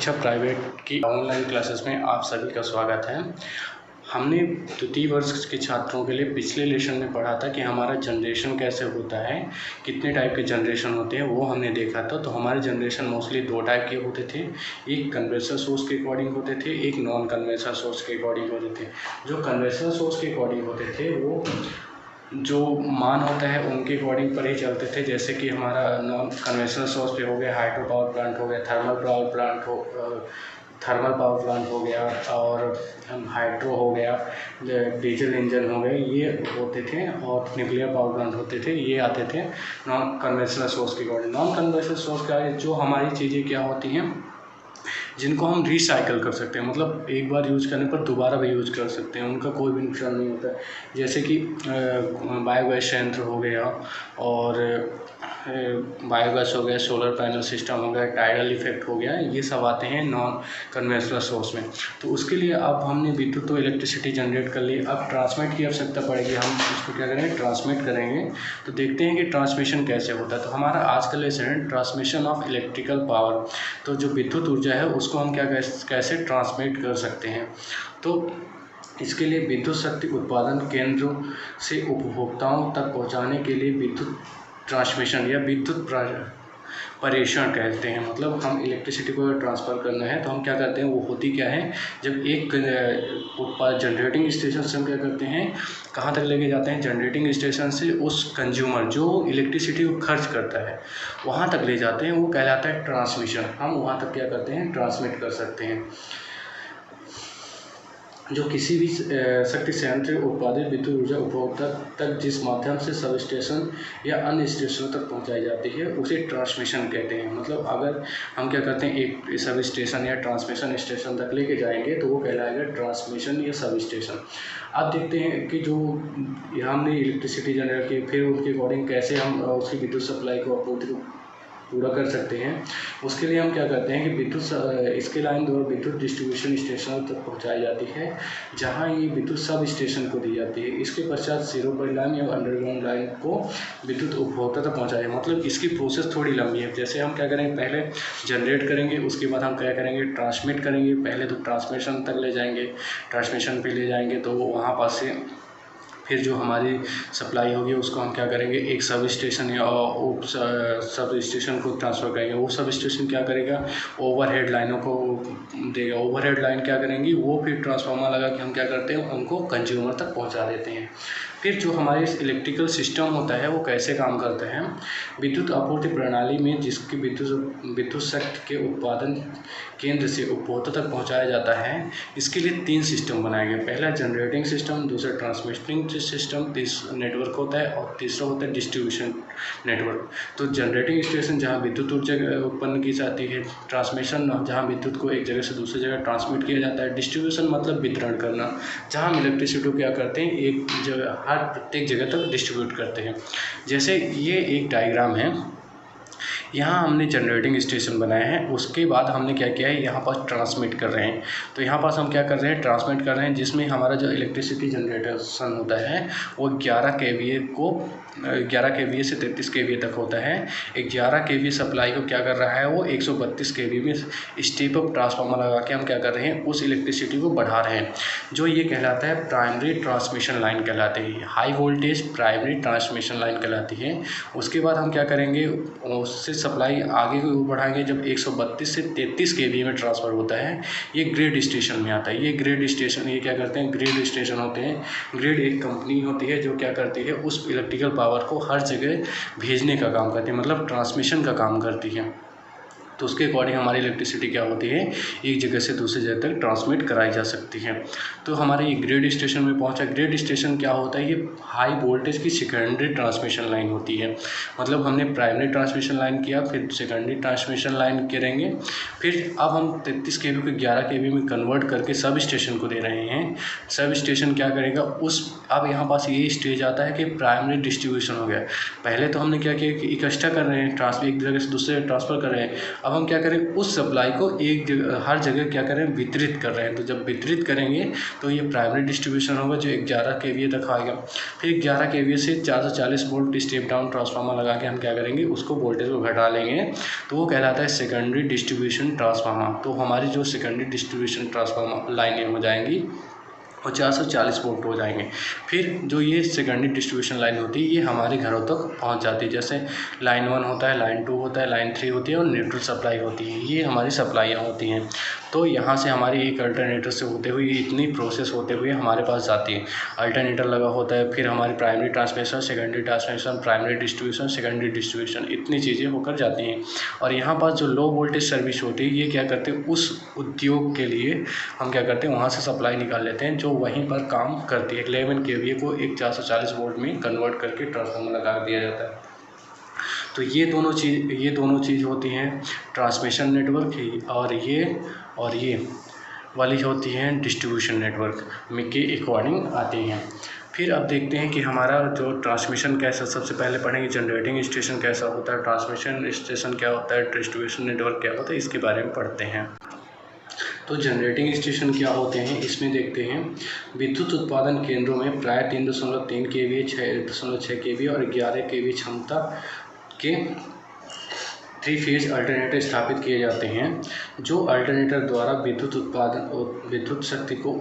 शिक्षा प्राइवेट की online classes में आप सभी का स्वागत है। हमने द्वितीय वर्ष के छात्रों के लिए पिछले लेसन में पढ़ा था कि हमारा जनरेशन कैसे होता है, कितने टाइप के जनरेशन होते हैं, वो हमने देखा था। तो हमारे जनरेशन मोस्टली दो टाइप के होते थे, एक कन्वेंशनल सोर्स के अकॉर्डिंग होते थे, एक नॉन कन्वेंशनल सोर्स के अकॉर्डिंग होते थे। जो कन्वेंशनल सोर्स के अकॉर्डिंग होते थे वो जो मान होता है उनके अकॉर्डिंग पर ही चलते थे। जैसे कि हमारा नॉन कन्वेंशनल सोर्स पे हो गया हाइड्रो पावर प्लांट हो गया, थर्मल पावर प्लांट हो गया, और हाइड्रो हो गया, डीजल इंजन हो गए, ये होते थे, और न्यूक्लियर पावर प्लांट होते थे, ये आते थे नॉन कन्वेंशनल सोर्स के अकॉर्डिंग। नॉन कन्वेंशनल सोर्स का जो हमारी चीज़ें क्या होती हैं जिनको हम रिसाइकल कर सकते हैं, मतलब एक बार यूज करने पर दोबारा भी यूज कर सकते हैं, उनका कोई भी नुकसान नहीं होता है। जैसे कि बायोगैस संयंत्र हो गया, और बायोगैस हो गया, सोलर पैनल सिस्टम हो गया, टाइडल इफेक्ट हो गया, ये सब आते हैं नॉन कन्वेंशनल सोर्स में। तो उसके लिए अब हमने विद्युत तो इलेक्ट्रिसिटी जनरेट कर ली, अब ट्रांसमिट की आवश्यकता पड़ेगी। हम इसको क्या करेंगे, ट्रांसमिट करेंगे। तो देखते हैं कि ट्रांसमिशन कैसे होता है। तो हमारा आज का लेसन है ट्रांसमिशन ऑफ इलेक्ट्रिकल पावर। तो जो विद्युत ऊर्जा है उसको हम कैसे ट्रांसमिट कर सकते हैं। तो इसके लिए विद्युत शक्ति उत्पादन केंद्रों से उपभोक्ताओं तक पहुंचाने के लिए विद्युत ट्रांसमिशन या विद्युत प्रेषण कहते हैं। मतलब हम इलेक्ट्रिसिटी को ट्रांसफ़र करना है तो हम क्या करते हैं, वो होती क्या है, जब एक जनरेटिंग स्टेशन से हम क्या करते हैं, कहाँ तक लेके जाते हैं, जनरेटिंग स्टेशन से उस कंज्यूमर जो इलेक्ट्रिसिटी को खर्च करता है वहाँ तक ले जाते हैं, वो कहलाता है ट्रांसमिशन। हम वहाँ तक क्या करते हैं, ट्रांसमिट कर सकते हैं। जो किसी भी शक्ति संयंत्र उत्पादित विद्युत ऊर्जा उपभोक्ता तक जिस माध्यम से सब स्टेशन या अन्य स्टेशनों तक पहुंचाई जाती है उसे ट्रांसमिशन कहते हैं। मतलब अगर हम क्या करते हैं, एक सब स्टेशन या ट्रांसमिशन स्टेशन तक लेके जाएंगे तो वो कहलाएगा ट्रांसमिशन या सब स्टेशन। अब देखते हैं कि जो हमने इलेक्ट्रिसिटी जनरेट की, फिर उसके अकॉर्डिंग कैसे हम उसकी विद्युत सप्लाई को आपूर्ति को पूरा कर सकते हैं। उसके लिए हम क्या करते हैं कि इसके लाइन द्वारा विद्युत डिस्ट्रीब्यूशन स्टेशनों तक पहुंचाई जाती है, जहां ये विद्युत सब स्टेशन को दी जाती है। इसके पश्चात जीरो पर लाइन या अंडरग्राउंड लाइन को विद्युत उपभोक्ता तक पहुंचाया। मतलब इसकी प्रोसेस थोड़ी लंबी है। जैसे हम क्या करेंगे, पहले जनरेट करेंगे, उसके बाद हम क्या करेंगे, ट्रांसमिट करेंगे। पहले तो ट्रांसमिशन तक ले जाएंगे, ट्रांसमिशन पे ले जाएंगे तो वहाँ पास से फिर जो हमारी सप्लाई होगी उसको हम क्या करेंगे, एक सब स्टेशन या सब स्टेशन को ट्रांसफ़र करेंगे। वो सब स्टेशन क्या करेगा, ओवरहेड लाइनों को देगा। ओवरहेड लाइन क्या करेंगी, वो फिर ट्रांसफार्मर लगा के हम क्या करते हैं, उनको कंज्यूमर तक पहुंचा देते हैं। फिर जो हमारे इलेक्ट्रिकल सिस्टम होता है वो कैसे काम करते हैं, विद्युत आपूर्ति प्रणाली में जिसकी विद्युत शक्ति के उत्पादन केंद्र से उपभोक्ता तक पहुंचाया जाता है, इसके लिए 3 सिस्टम बनाए गए। पहला जनरेटिंग सिस्टम, दूसरा ट्रांसमिटिंग सिस्टम नेटवर्क होता है, और तीसरा होता है डिस्ट्रीब्यूशन नेटवर्क। तो जनरेटिंग स्टेशन जहाँ विद्युत ऊर्जा उत्पन्न की जाती है, ट्रांसमिशन जहाँ विद्युत को एक जगह से दूसरी जगह ट्रांसमिट किया जाता है, डिस्ट्रीब्यूशन मतलब वितरण करना, जहाँ हम इलेक्ट्रिसिटी को क्या करते हैं, एक जगह हर प्रत्येक जगह तक डिस्ट्रीब्यूट करते हैं। जैसे ये एक डायग्राम है, यहाँ हमने जनरेटिंग स्टेशन बनाया है, उसके बाद हमने क्या किया है, यहाँ पास ट्रांसमिट कर रहे हैं। तो यहाँ पास हम क्या कर रहे हैं, ट्रांसमिट कर रहे हैं, जिसमें हमारा जो इलेक्ट्रिसिटी जनरेशन होता है वो 11 kVA से 33 kVA तक होता है। 11 kVA सप्लाई को क्या कर रहा है, वो 132 kVA में स्टेप अप ट्रांसफार्मर लगा के हम क्या कर रहे हैं, उस इलेक्ट्रिसिटी को बढ़ा रहे हैं। जो ये कहलाता है प्राइमरी ट्रांसमिशन लाइन कहलाती है, high voltage primary transmission line कहलाती है। उसके बाद हम क्या करेंगे, उससे सप्लाई आगे को बढ़ाएंगे। जब 132 से 33 kVA में ट्रांसफ़र होता है, ये ग्रिड स्टेशन में आता है। ये ग्रिड स्टेशन, ये क्या करते हैं, ग्रिड स्टेशन होते हैं। ग्रिड एक कंपनी होती है जो क्या करती है, उस इलेक्ट्रिकल पावर को हर जगह भेजने का काम करती है, मतलब ट्रांसमिशन का काम करती है। तो उसके अकॉर्डिंग हमारी इलेक्ट्रिसिटी क्या होती है, एक जगह से दूसरी जगह तक ट्रांसमिट कराई जा सकती है। तो हमारे ये ग्रिड स्टेशन में पहुंचा। ग्रिड स्टेशन क्या होता है, ये हाई वोल्टेज की सेकेंडरी ट्रांसमिशन लाइन होती है। मतलब हमने प्राइमरी ट्रांसमिशन लाइन किया, फिर सेकेंडरी ट्रांसमिशन लाइन करेंगे, फिर अब हम 33 kV को 11 kV में कन्वर्ट करके सब स्टेशन को दे रहे हैं। सब स्टेशन क्या करेगा, अब यहाँ पास ये स्टेज आता है कि प्राइमरी डिस्ट्रीब्यूशन हो गया। पहले तो हमने क्या किया कि इकट्ठा कर रहे हैं, एक जगह से दूसरे ट्रांसफ़र कर रहे हैं। अब हम क्या करें, उस सप्लाई को एक जगह हर जगह क्या करें, वितरित कर रहे हैं। तो जब वितरित करेंगे तो ये प्राइमरी डिस्ट्रीब्यूशन होगा जो 11 kVA तक आएगा। फिर 11 kVA से 440 वोल्ट स्टेप डाउन ट्रांसफार्मर लगा के हम क्या करेंगे, उसको वोल्टेज को घटा लेंगे, तो वो कहलाता है सेकेंडरी डिस्ट्रीब्यूशन ट्रांसफार्मर। तो हमारी जो सेकेंडरी डिस्ट्रीब्यूशन ट्रांसफार्मर लाइनें हो जाएंगी और 440 वोल्ट हो जाएंगे। फिर जो ये सेकेंडरी डिस्ट्रीब्यूशन लाइन होती है ये हमारे घरों तक पहुंच जाती है। जैसे लाइन 1 होता है, लाइन 2 होता है, लाइन 3 होती है और न्यूट्रल सप्लाई होती है। ये हमारी सप्लाइयाँ होती हैं। तो यहाँ से हमारी एक अल्टरनेटर से होते हुए इतनी प्रोसेस होते हुए हमारे पास जाती है। अल्टरनेटर लगा होता है, फिर हमारी primary transmission, secondary transmission, primary distribution, secondary distribution, इतनी चीज़ें होकर जाती हैं। और यहाँ पास जो लो वोल्टेज सर्विस होती है ये क्या करते हैं, उस उद्योग के लिए हम क्या करते हैं, वहाँ से सप्लाई निकाल लेते हैं जो वहीं पर काम करती है। 11 kVA को एक 440 वोल्ट में कन्वर्ट करके ट्रांसफार्मर लगा दिया जाता है। तो ये दोनों चीज़ होती हैं ट्रांसमिशन नेटवर्क की, और ये वाली होती हैं डिस्ट्रीब्यूशन नेटवर्क में के अकॉर्डिंग आती हैं। फिर अब देखते हैं कि हमारा जो ट्रांसमिशन कैसा, सबसे पहले पढ़ेंगे जनरेटिंग स्टेशन कैसा होता है, ट्रांसमिशन स्टेशन क्या होता है, डिस्ट्रीब्यूशन नेटवर्क क्या होता है, इसके बारे में पढ़ते हैं। तो जनरेटिंग स्टेशन क्या होते हैं, इसमें देखते हैं विद्युत उत्पादन केंद्रों में प्राय 3.3 kVA, 6.6 kVA और 11 kVA क्षमता के 3 फेज अल्टरनेटर स्थापित किए जाते हैं। जो अल्टरनेटर द्वारा विद्युत शक्ति को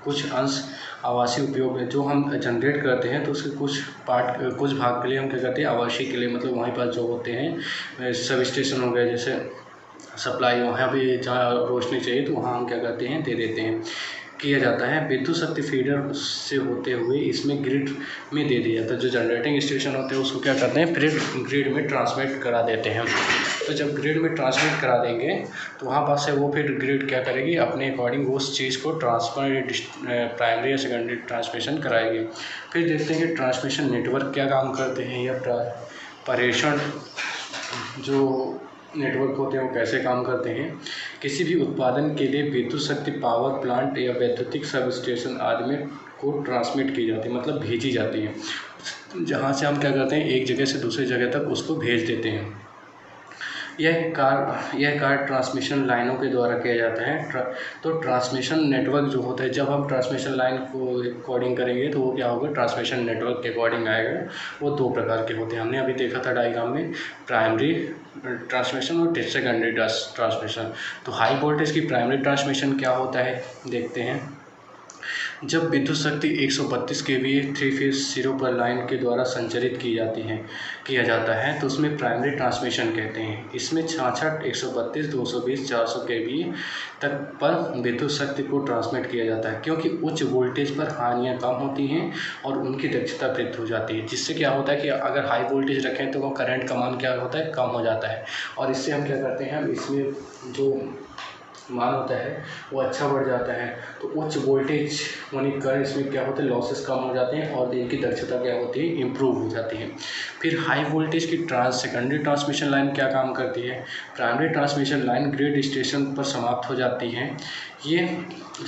कुछ अंश आवासीय उपयोग में जो हम जनरेट करते हैं, तो उसके कुछ भाग के लिए हम क्या करते हैं, आवासीय के लिए, मतलब वहीं पर जो होते हैं सब स्टेशन हो गए, जैसे सप्लाई वहाँ भी जहाँ रोशनी चाहिए तो वहाँ हम क्या करते हैं, दे देते हैं, किया जाता है। विद्युत शक्ति फीडर से होते हुए इसमें ग्रिड में दे दिया जाता है। जो जनरेटिंग स्टेशन होते हैं उसको क्या करते हैं, फिर ग्रिड में ट्रांसमिट करा देते हैं। तो जब ग्रिड में ट्रांसमिट करा देंगे तो वहाँ पास से वो फिर ग्रिड क्या करेगी, अपने अकॉर्डिंग उस चीज़ को प्राइमरी या सेकेंडरी ट्रांसमिशन कराएगी। फिर देखते हैं कि ट्रांसमिशन नेटवर्क क्या काम करते हैं, या प्रेषण जो नेटवर्क होते हैं वो कैसे काम करते हैं। किसी भी उत्पादन के लिए विद्युत शक्ति पावर प्लांट या वैद्युतिक सब स्टेशन आदि में को ट्रांसमिट की जाती है, मतलब भेजी जाती है, जहाँ से हम क्या करते हैं, एक जगह से दूसरी जगह तक उसको भेज देते हैं। यह कार्य ट्रांसमिशन लाइनों के द्वारा किया जाता है। तो ट्रांसमिशन नेटवर्क जो होता है, जब हम ट्रांसमिशन लाइन को कोडिंग करेंगे तो वो क्या होगा, ट्रांसमिशन नेटवर्क के अकॉर्डिंग आएगा। वो 2 प्रकार के होते हैं, हमने अभी देखा था डायग्राम में, प्राइमरी ट्रांसमिशन और सेकेंडरी ट्रांसमिशन। तो हाई वोल्टेज की प्राइमरी ट्रांसमिशन क्या होता है, देखते हैं। जब विद्युत शक्ति 132 kVA 3 फेज सिरों पर लाइन के द्वारा संचारित किया जाता है तो उसमें प्राइमरी ट्रांसमिशन कहते हैं। इसमें 66, 132, 220, 400 kVA तक पर विद्युत शक्ति को ट्रांसमिट किया जाता है, क्योंकि उच्च वोल्टेज पर हानियाँ कम होती हैं और उनकी दक्षता वृद्धि हो जाती है। जिससे क्या होता है कि अगर हाई वोल्टेज रखें तो वो करंट का मान क्या होता है, कम हो जाता है। और इससे हम क्या करते हैं, इसमें जो मान होता है वो अच्छा बढ़ जाता है। तो उच्च वोल्टेज होने के कारण इसमें क्या होता है, लॉसेस कम हो जाते हैं और इनकी दक्षता क्या होती है, इम्प्रूव हो जाती है। फिर हाई वोल्टेज की सेकेंडरी ट्रांसमिशन लाइन क्या काम करती है, primary transmission line grid station पर समाप्त हो जाती है। ये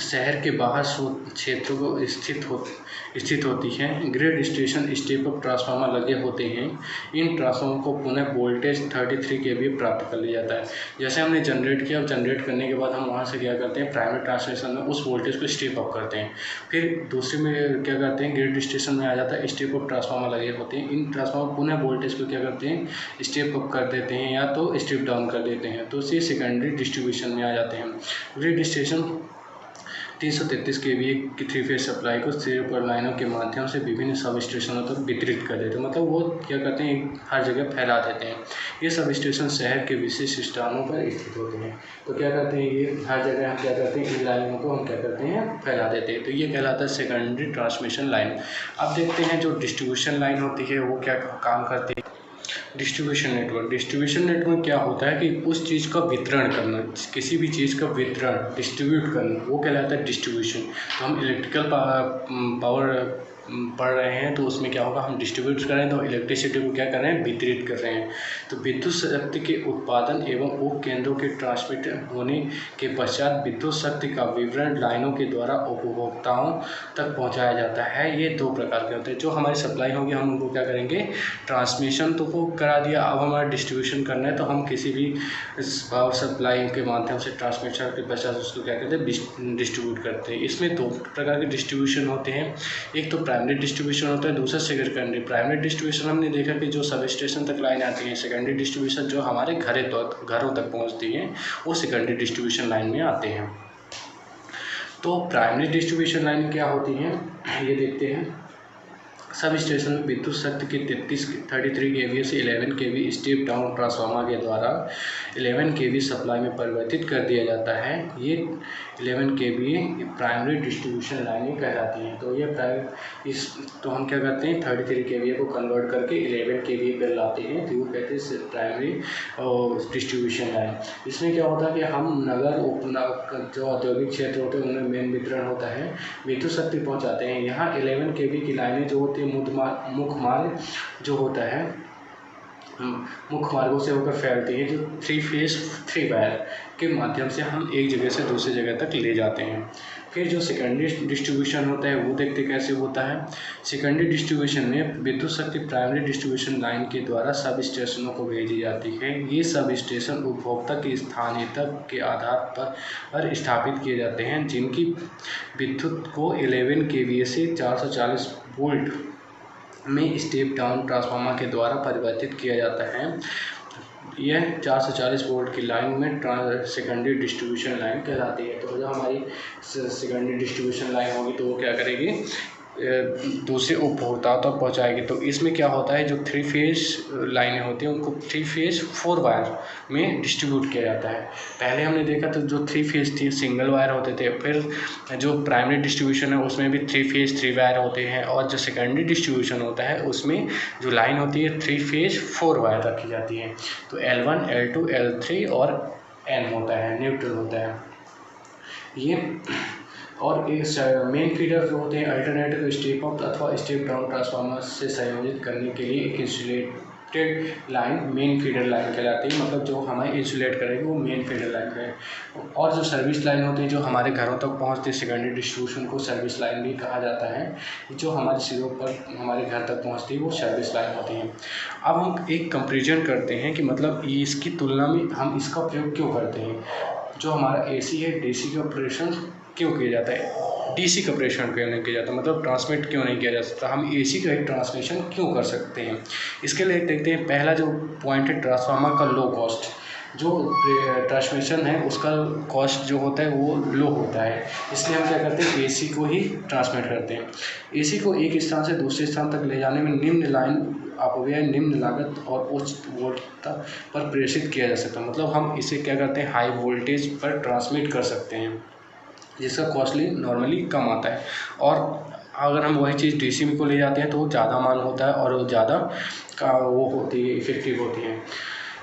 शहर के बाहर क्षेत्रों को स्थित होती है। Grid station step up transformer लगे होते हैं। इन ट्रांसफार्मर को पुनः वोल्टेज 33 kVA प्राप्त कर लिया जाता है। जैसे हमने जनरेट किया, जनरेट करने के बाद हम वहाँ से क्या करते हैं, प्राइमरी ट्रांसमिशन में उस वोल्टेज को स्टेप अप करते हैं। फिर दूसरे में क्या करते हैं, ग्रिड स्टेशन में आ जाता है, स्टेप अप ट्रांसफार्मर लगे होते हैं। इन ट्रांसफार्मर पुनः वोल्टेज को क्या करते हैं, स्टेप अप कर देते हैं या तो स्टेप डाउन कर देते हैं, तो इसे सेकेंडरी डिस्ट्रीब्यूशन में आ जाते हैं। ग्रिड स्टेशन 333 kVA की 3 फेज सप्लाई को सिरों पर लाइनों के माध्यम से विभिन्न सब स्टेशनों तक वितरित कर देते हैं, मतलब वो क्या करते हैं, हर जगह फैला देते हैं। ये सब स्टेशन शहर के विशिष्ट स्थानों पर स्थित होते हैं। तो क्या करते हैं, ये हर जगह हम क्या करते हैं, इन लाइनों को हम क्या करते हैं, फैला देते हैं। तो ये कहलाता है सेकेंडरी ट्रांसमिशन लाइन। अब देखते हैं जो डिस्ट्रीब्यूशन लाइन होती है वो क्या काम करती है। डिस्ट्रीब्यूशन नेटवर्क क्या होता है कि उस चीज़ का वितरण करना, किसी भी चीज़ का वितरण डिस्ट्रीब्यूट करना, वो कहलाता है डिस्ट्रीब्यूशन। तो हम इलेक्ट्रिकल पावर पढ़ रहे हैं तो उसमें क्या होगा, हम डिस्ट्रीब्यूट कर रहे हैं तो इलेक्ट्रिसिटी को क्या कर रहे हैं, वितरित कर रहे हैं। तो विद्युत शक्ति के उत्पादन एवं उप केंद्रों के ट्रांसमिट होने के पश्चात विद्युत शक्ति का विवरण लाइनों के द्वारा उपभोक्ताओं तक पहुंचाया जाता है। ये दो प्रकार के होते हैं। जो हमारी सप्लाई होगी हम उनको क्या करेंगे, ट्रांसमिशन तो को करा दिया, अब हमारा डिस्ट्रीब्यूशन करना है तो हम किसी भी पावर सप्लाई के माध्यम से ट्रांसमिशन के पश्चात उसको क्या करते हैं, डिस्ट्रीब्यूट करते हैं। इसमें दो प्रकार के डिस्ट्रीब्यूशन होते हैं, एक तो प्राइमरी डिस्ट्रीब्यूशन होता है, दूसरा सेकेंडरी। प्राइमरी डिस्ट्रीब्यूशन हमने देखा कि जो सब स्टेशन तक लाइन आती है। सेकेंडरी डिस्ट्रीब्यूशन जो हमारे घरों तक पहुंचती है वो सेकेंडरी डिस्ट्रीब्यूशन लाइन में आते हैं। तो प्राइमरी डिस्ट्रीब्यूशन लाइन क्या होती है ये देखते हैं। सब स्टेशन में विद्युत शक्ति के 33 kVA से 11 kV स्टेप डाउन ट्रांसफार्मर के द्वारा 11 kV सप्लाई में परिवर्तित कर दिया जाता है। ये 11 kVA प्राइमरी डिस्ट्रीब्यूशन लाइनें कहलाती हैं। तो ये तो हम क्या करते हैं, 33 kVA को कन्वर्ट करके 11 kVA पर लाते हैं, तो वो कहते हैं प्राइमरी डिस्ट्रीब्यूशन लाइन। इसमें क्या होता है कि हम नगर जो औद्योगिक क्षेत्र होते हैं उनमें मेन वितरण होता है, विद्युत शक्ति पहुँचाते हैं। यहाँ 11 kV की लाइनें जो होती है मुख्य मार्ग जो होता है, मुख्य मार्गों से होकर फैलती है, जो 3 फेज 3 वायर के माध्यम से हम एक जगह से दूसरी जगह तक ले जाते हैं। फिर जो सेकेंडरी डिस्ट्रीब्यूशन होता है वो देखते कैसे होता है। सेकेंडरी डिस्ट्रीब्यूशन में विद्युत शक्ति प्राइमरी डिस्ट्रीब्यूशन लाइन के द्वारा सब स्टेशनों को भेजी जाती है। ये सब स्टेशन उपभोक्ता की स्थानीयता के आधार पर स्थापित किए जाते हैं, जिनकी विद्युत को 11 kVA से 440 वोल्ट में स्टेप डाउन ट्रांसफार्मर के द्वारा परिवर्तित किया जाता है। यह 440 वोल्ट की लाइन में सेकेंडरी डिस्ट्रीब्यूशन लाइन कहलाती है। तो जो हमारी सेकेंडरी डिस्ट्रीब्यूशन लाइन होगी तो वो क्या करेगी, दूसरे उपभोक्ताओं तक पहुंचाएगी। तो इसमें क्या होता है, जो 3 फेज लाइनें होती हैं उनको 3 फेज 4 वायर में डिस्ट्रीब्यूट किया जाता है। पहले हमने देखा तो जो 3 फेज थी सिंगल वायर होते थे, फिर जो प्राइमरी डिस्ट्रीब्यूशन है उसमें भी 3 फेज 3 वायर होते हैं, और जो सेकेंडरी डिस्ट्रीब्यूशन होता है उसमें जो लाइन होती है 3 फेज 4 वायर रखी जाती है। तो L1 L2 L3 और N होता है, न्यूट्रल होता है ये। और इस मेन फीडर जो होते हैं अल्टरनेटिव स्टेप अप अथवा स्टेप डाउन ट्रांसफार्मर से संयोजित करने के लिए एक insulated line main feeder line कहलाती है। मतलब जो हमें इंसुलेट करेगी वो मेन फीडर लाइन है। और जो सर्विस लाइन होती है जो हमारे घरों तक पहुंचती है, सेकेंडरी डिस्ट्रीब्यूशन को सर्विस लाइन भी कहा जाता है। जो हमारे सिरों पर हमारे घर तक पहुंचती है वो सर्विस लाइन होती है। अब हम एक कंपेरिजन करते हैं कि मतलब इसकी तुलना में हम इसका प्रयोग क्यों करते हैं। जो हमारा AC है, DC का ऑपरेशन क्यों किया जाता है, DC का ऑपरेशन क्यों नहीं किया जाता, मतलब ट्रांसमिट क्यों नहीं किया जा सकता, हम AC का ही ट्रांसमिशन क्यों कर सकते हैं। इसके लिए देखते हैं, पहला जो पॉइंट है ट्रांसफार्मर का लो कॉस्ट। जो ट्रांसमिशन है उसका कॉस्ट जो होता है वो लो होता है, इसलिए हम क्या करते हैं AC को ही ट्रांसमिट करते हैं। AC को एक स्थान से दूसरे स्थान तक ले जाने में निम्न लाइन अपव्यय, निम्न लागत और उच्च वोल्टता पर प्रेषित किया जा सकता है। मतलब हम इसे क्या करते हैं, हाई वोल्टेज पर ट्रांसमिट कर सकते हैं, जिसका कॉस्टली नॉर्मली कम आता है। और अगर हम वही चीज़ DC में को ले जाते हैं तो वो ज़्यादा मान होता है और वो ज़्यादा का वो होती है, इफेक्टिव होती है,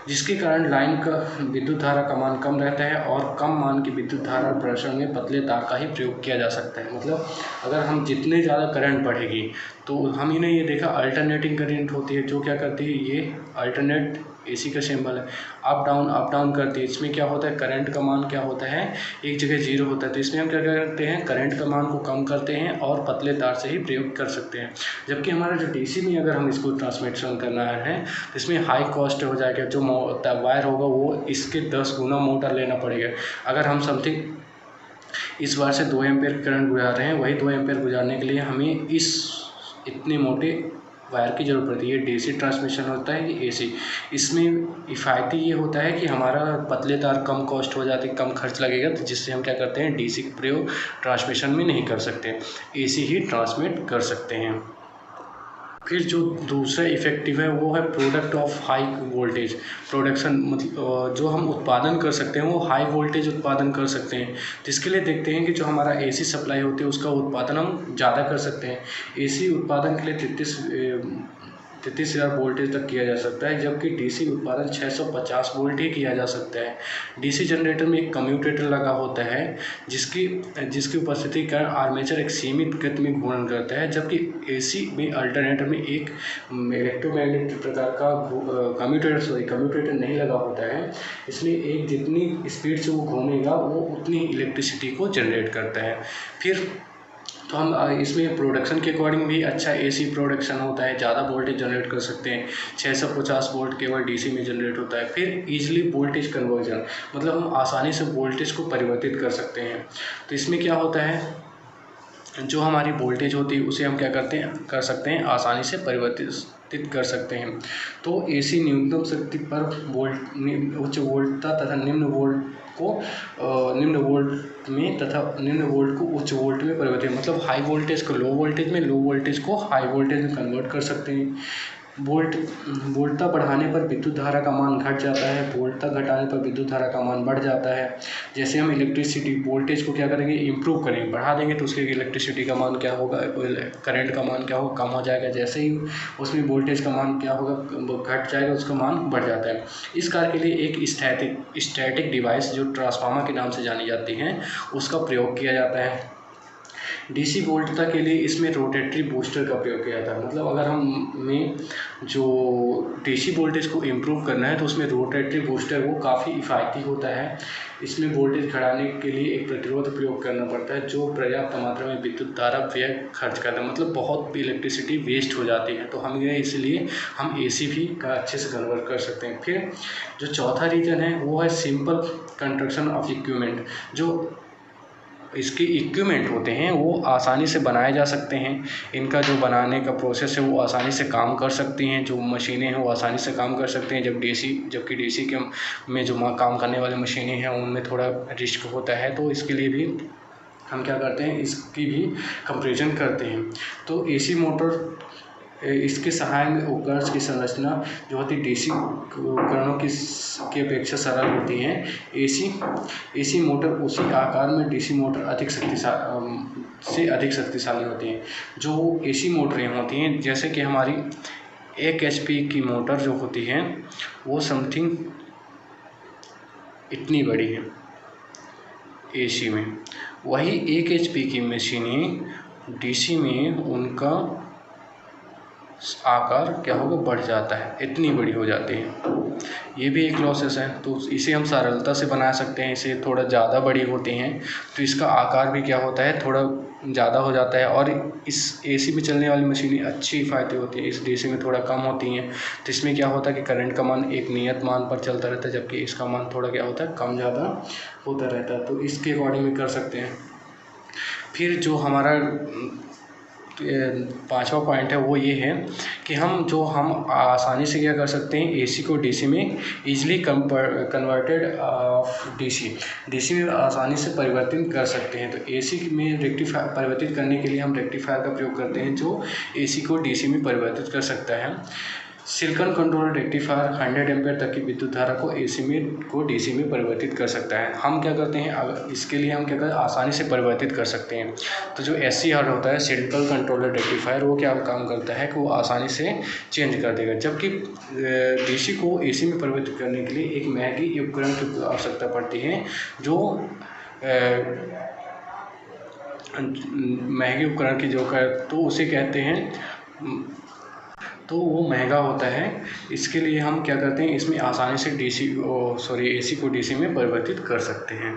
जिसके कारण लाइन का विद्युत धारा का मान कम रहता है और कम मान की विद्युत धारा प्रसारण में पतले तार का ही प्रयोग किया जा सकता है। मतलब अगर हम जितने ज़्यादा करंट बढ़ेगी तो हमने ये देखा अल्टरनेटिंग करंट होती है, जो क्या करती है, ये अल्टरनेट AC का सिंबल है, अप डाउन करती है। इसमें क्या होता है, करंट का मान क्या होता है, एक जगह 0 होता है। तो इसमें हम क्या करते हैं, करंट का मान को कम करते हैं और पतले तार से ही प्रयोग कर सकते हैं। जबकि हमारा जो DC में अगर हम इसको ट्रांसमिशन करना है तो इसमें हाई कॉस्ट हो जाएगा, जो वायर होगा वो इसके 10 गुना मोटा लेना पड़ेगा। अगर हम समथिंग इस वायर से 2 एम्पेयर करंट गुजार रहे हैं, वही 2 एम्पेयर गुजारने के लिए हमें इतने मोटे वायर की ज़रूरत पड़ती है। DC ट्रांसमिशन होता है ये AC। इसमें इफ़ायती ये होता है कि हमारा पतले तार कम कॉस्ट हो जाते, कम खर्च लगेगा, तो जिससे हम क्या करते हैं, DC का प्रयोग ट्रांसमिशन में नहीं कर सकते, AC ही ट्रांसमिट कर सकते हैं। फिर जो दूसरा इफेक्टिव है वो है product of high voltage production. मतलब जो हम उत्पादन कर सकते हैं वो हाई वोल्टेज उत्पादन कर सकते हैं, जिसके लिए देखते हैं कि जो हमारा AC सप्लाई होती है उसका उत्पादन हम ज़्यादा कर सकते हैं। AC उत्पादन के लिए 33,000 वोल्टेज तक किया जा सकता है, जबकि डीसी उत्पादन 650 वोल्ट ही किया जा सकता है। डीसी जनरेटर में एक कम्यूटेटर लगा होता है जिसकी उपस्थिति के कारण आर्मेचर एक सीमित गति में घूर्णन करता है, जबकि एसी में अल्टरनेटर में एक इलेक्ट्रोमैग्नेटिक प्रकार का कम्यूटेटर नहीं लगा होता है, इसलिए एक जितनी स्पीड से वो घूमेगा वो उतनी इलेक्ट्रिसिटी को जनरेट करता है। फिर तो हम इसमें प्रोडक्शन के अकॉर्डिंग भी अच्छा एसी प्रोडक्शन होता है, ज़्यादा वोल्टेज जनरेट कर सकते हैं। 650 वोल्ट केवल डीसी में जनरेट होता है। फिर ईजिली वोल्टेज कन्वर्जन, मतलब हम आसानी से वोल्टेज को परिवर्तित कर सकते हैं। तो इसमें क्या होता है, जो हमारी वोल्टेज होती है उसे हम क्या कर सकते हैं, आसानी से परिवर्तित कर सकते हैं। तो एसी न्यूनतम शक्ति पर उच्च वोल्टता तथा निम्न वोल्ट को उच्च वोल्ट में परिवर्तित, मतलब हाई वोल्टेज को लो वोल्टेज में, लो वोल्टेज को हाई वोल्टेज में कन्वर्ट कर सकते हैं। वोल्टता बढ़ाने पर विद्युत धारा का मान घट जाता है, वोल्टता घटाने पर विद्युत धारा का मान बढ़ जाता है। जैसे हम इलेक्ट्रिसिटी वोल्टेज को क्या करेंगे, इम्प्रूव करेंगे, बढ़ा देंगे तो उसके इलेक्ट्रिसिटी का मान क्या होगा, करंट का मान क्या होगा, कम हो जाएगा। जैसे ही उसमें वोल्टेज का मान क्या होगा, घट जाएगा, उसका मान बढ़ जाता है। इस कार्य के लिए एक स्टैटिक डिवाइस जो ट्रांसफार्मर के नाम से जानी जाती हैं उसका प्रयोग किया जाता है। डीसी वोल्टता के लिए इसमें रोटेटरी बूस्टर का प्रयोग किया जाता है, मतलब अगर हमें जो डीसी वोल्टेज को इम्प्रूव करना है तो उसमें रोटेटरी बूस्टर वो काफ़ी इफ़ेक्टिव होता है। इसमें वोल्टेज बढ़ाने के लिए एक प्रतिरोध प्रयोग करना पड़ता है जो पर्याप्त मात्रा में विद्युत धारा व्यय खर्च करता है, मतलब बहुत इलेक्ट्रिसिटी वेस्ट हो जाती है। तो इसलिए हम एसी भी का अच्छे से कन्वर्ट कर सकते हैं। फिर जो चौथा रीजन है वो है सिंपल कंस्ट्रक्शन ऑफ इक्विपमेंट। जो इसके इक्विपमेंट होते हैं वो आसानी से बनाए जा सकते हैं, इनका जो बनाने का प्रोसेस है वो आसानी से काम कर सकती हैं, जो मशीनें हैं वो आसानी से काम कर सकते हैं। जबकि डीसी के में जो काम करने वाली मशीनें हैं उनमें थोड़ा रिस्क होता है, तो इसके लिए भी हम क्या करते हैं, इसकी भी कंपैरिजन करते हैं। तो एसी मोटर इसके सहाय में उपकरण की संरचना जो होती है डीसी उपकरणों की अपेक्षा सरल होती हैं। एसी मोटर उसी आकार में डीसी मोटर अधिक शक्तिशाली होती हैं। जो एसी मोटरें होती हैं, जैसे कि हमारी 1 HP की मोटर जो होती है वो समथिंग इतनी बड़ी है एसी में, वही 1 HP की मशीनें डीसी में उनका आकार क्या होगा, बढ़ जाता है, इतनी बड़ी हो जाती है। ये भी एक लॉसेस है। तो इसे हम सरलता से बना सकते हैं। इसे थोड़ा ज़्यादा बड़ी होती हैं तो इसका आकार भी क्या होता है, थोड़ा ज़्यादा हो जाता है। और इस एसी में चलने वाली मशीनें अच्छी किफ़ायती होती हैं, इस डीसी में थोड़ा कम होती हैं। तो इसमें क्या होता है कि करंट का मान एक नियत मान पर चलता रहता है, जबकि इसका मान थोड़ा क्या होता है, कम ज़्यादा होता रहता है। तो इसके अकॉर्डिंग भी कर सकते हैं। फिर जो हमारा 5वां पॉइंट है वो ये है कि हम आसानी से क्या कर सकते हैं, एसी को डीसी में ईजिली कन्वर्टेड डीसी में आसानी से परिवर्तित कर सकते हैं। तो एसी में परिवर्तित करने के लिए हम रेक्टिफायर का प्रयोग करते हैं जो एसी को डीसी में परिवर्तित कर सकता है। सिलिकॉन कंट्रोल रेक्टिफायर 100 एम्पीयर तक की विद्युत धारा को डीसी में परिवर्तित कर सकता है। हम क्या करते हैं, अगर इसके लिए हम क्या करते हैं, आसानी से परिवर्तित कर सकते हैं। तो जो SCR होता है, सिलिकॉन कंट्रोलर रेक्टिफायर, वो क्या काम करता है कि वो आसानी से चेंज कर देगा। जबकि डीसी को एसी में परिवर्तित करने के लिए एक महंगी उपकरण की आवश्यकता पड़ती है, जो महंगे उपकरण की तो उसे कहते हैं, तो वो महंगा होता है। इसके लिए हम क्या करते हैं, इसमें आसानी से एसी को डीसी में परिवर्तित कर सकते हैं।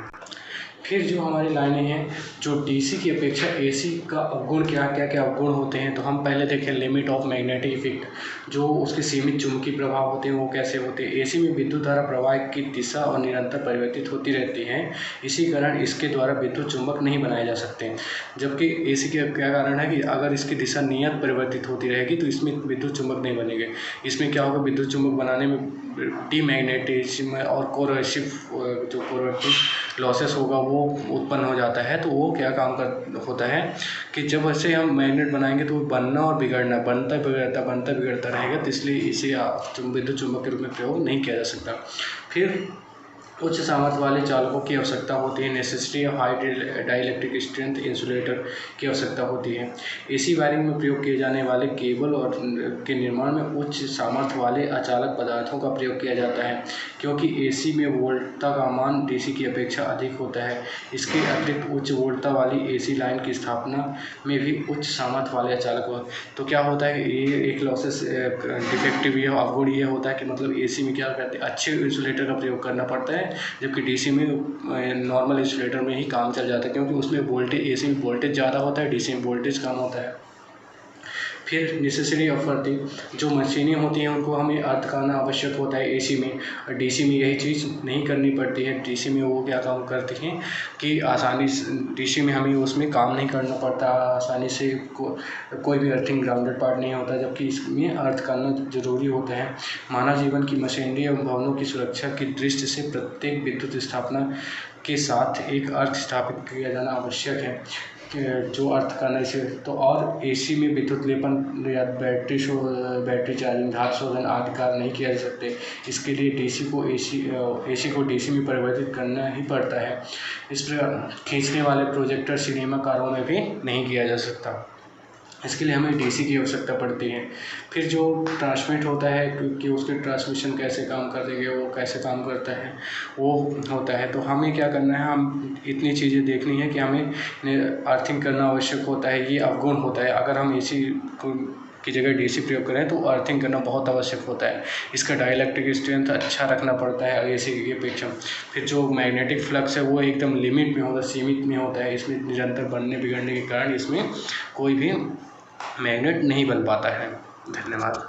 फिर जो हमारी लाइनें हैं, जो डीसी की अपेक्षा एसी का अवगुण क्या अवगुण होते हैं, तो हम पहले देखें लिमिट ऑफ मैग्नेटिक इफेक्ट, जो उसके सीमित चुंबकीय प्रभाव होते हैं वो कैसे होते हैं। एसी में विद्युत धारा प्रवाह की दिशा और निरंतर परिवर्तित होती रहती है, इसी कारण इसके द्वारा विद्युत चुंबक नहीं बनाए जा सकते। जबकि एसी के क्या कारण है कि अगर इसकी दिशा नियत परिवर्तित होती रहेगी तो इसमें विद्युत चुंबक नहीं बनेंगे। इसमें क्या होगा, विद्युत चुंबक बनाने में डीमैग्नेटिज्म और कोरोसिव लॉसेस होगा वो उत्पन्न हो जाता है। तो वो क्या होता है कि जब ऐसे हम मैग्नेट बनाएंगे तो बनना और बिगड़ना, बनता बिगड़ता रहेगा। तो इसलिए इसे विद्युत चुंबक के रूप में प्रयोग नहीं किया जा सकता। फिर उच्च सामर्थ्य वाले चालकों की आवश्यकता होती है। Necessity of high dielectric strength insulator की आवश्यकता होती है। एसी वायरिंग में प्रयोग किए जाने वाले केबल और के निर्माण में उच्च सामर्थ्य वाले अचालक पदार्थों का प्रयोग किया जाता है, क्योंकि एसी में वोल्टता का मान डीसी की अपेक्षा अधिक होता है। इसके अतिरिक्त उच्च वोल्टता वाली एसी लाइन की स्थापना में भी उच्च सामर्थ्य वाले अचालक हो। तो क्या होता है, ये एक लॉसेस डिफेक्टिव ये अवगुण ये होता है कि मतलब एसी में क्या करते हैं, अच्छे इंसुलेटर का प्रयोग करना पड़ता है, जबकि डीसी में नॉर्मल इंसुलेटर में ही काम चल जाता है, क्योंकि उसमें वोल्टेज, एसी में वोल्टेज ज़्यादा होता है, डीसी में वोल्टेज कम होता है। फिर नेसेसरी ऑफ अर्थिंग, जो मशीनें होती हैं उनको हमें अर्थ करना आवश्यक होता है एसी में, और डीसी में यही चीज़ नहीं करनी पड़ती है। डीसी में वो क्या काम करती हैं कि आसानी से, डीसी में हमें उसमें काम नहीं करना पड़ता, आसानी से कोई भी अर्थिंग ग्राउंडेड पार्ट नहीं होता, जबकि इसमें अर्थ करना ज़रूरी होता है। मानव जीवन की मशीनरी एवं भवनों की सुरक्षा की दृष्टि से प्रत्येक विद्युत स्थापना के साथ एक अर्थ स्थापित किया जाना आवश्यक है, जो अर्थ करना इसे तो। और एसी में विद्युत लेपन या बैटरी चार्जिंग, धातु शोधन आदि कार्य नहीं किया जा सकते। इसके लिए एसी को डीसी में परिवर्तित करना ही पड़ता है। इस प्रकार खींचने वाले प्रोजेक्टर सिनेमा कारों में भी नहीं किया जा सकता। इसके लिए हमें डीसी की आवश्यकता पड़ती है। फिर जो ट्रांसमिट होता है, क्योंकि उसके ट्रांसमिशन कैसे काम करेंगे, वो कैसे काम करता है, वो होता है। तो हमें क्या करना है, हम इतनी चीज़ें देखनी है कि हमें अर्थिंग करना आवश्यक होता है, ये अवगुण होता है। अगर हम एसी की जगह डीसी प्रयोग करें तो अर्थिंग करना बहुत आवश्यक होता है। इसका डाइलेक्ट्रिक स्ट्रेंथ अच्छा रखना पड़ता है एसी की अपेक्षा। फिर जो मैग्नेटिक फ्लक्स है वो एकदम लिमिट में होता है, सीमित में होता है। इसमें निरंतर बनने बिगड़ने के कारण इसमें कोई भी मैग्नेट नहीं बन पाता है। धन्यवाद।